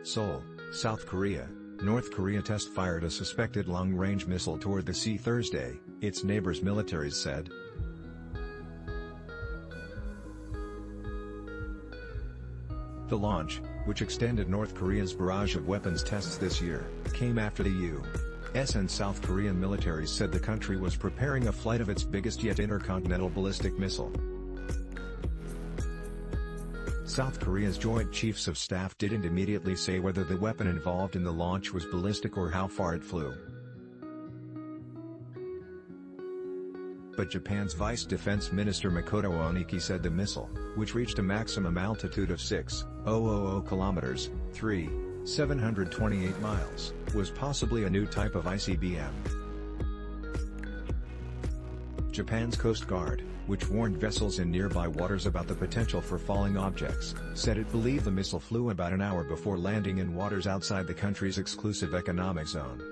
Seoul, South Korea. North Korea test-fired a suspected long-range missile toward the sea Thursday, its neighbors' militaries said. The launch, which extended North Korea's barrage of weapons tests this year, came after the U.S. and South Korean militaries said the country was preparing a flight of its biggest yet intercontinental ballistic missile. South Korea's Joint Chiefs of Staff didn't immediately say whether the weapon involved in the launch was ballistic or how far it flew. But Japan's Vice Defense Minister Makoto Oniki said the missile, which reached a maximum altitude of 6,000 kilometers (728 miles), was possibly a new type of ICBM. Japan's Coast Guard, which warned vessels in nearby waters about the potential for falling objects, said it believed the missile flew about an hour before landing in waters outside the country's exclusive economic zone.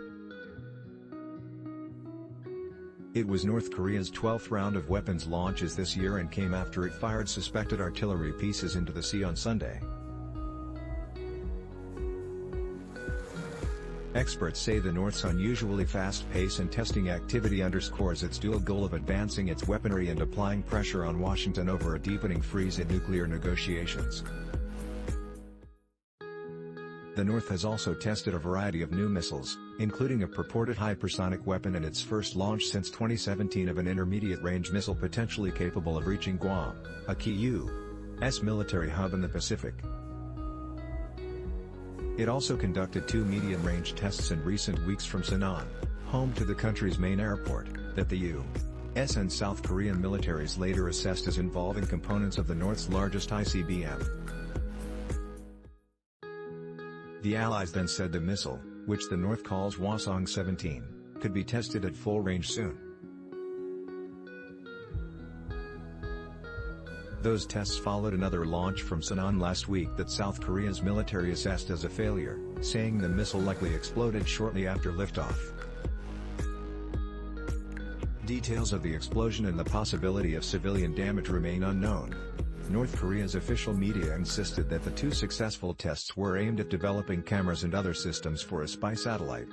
It was North Korea's 12th round of weapons launches this year and came after it fired suspected artillery pieces into the sea on Sunday. Experts say the North's unusually fast pace and testing activity underscores its dual goal of advancing its weaponry and applying pressure on Washington over a deepening freeze in nuclear negotiations. The North has also tested a variety of new missiles, including a purported hypersonic weapon and its first launch since 2017 of an intermediate-range missile potentially capable of reaching Guam, a key U.S. military hub in the Pacific. It also conducted 2 medium-range tests in recent weeks from Sunan, home to the country's main airport, that the U.S. and South Korean militaries later assessed as involving components of the North's largest ICBM. The Allies then said the missile, which the North calls Hwasong-17, could be tested at full range soon. Those tests followed another launch from Sunan last week that South Korea's military assessed as a failure, saying the missile likely exploded shortly after liftoff. Details of the explosion and the possibility of civilian damage remain unknown. North Korea's official media insisted that the 2 successful tests were aimed at developing cameras and other systems for a spy satellite.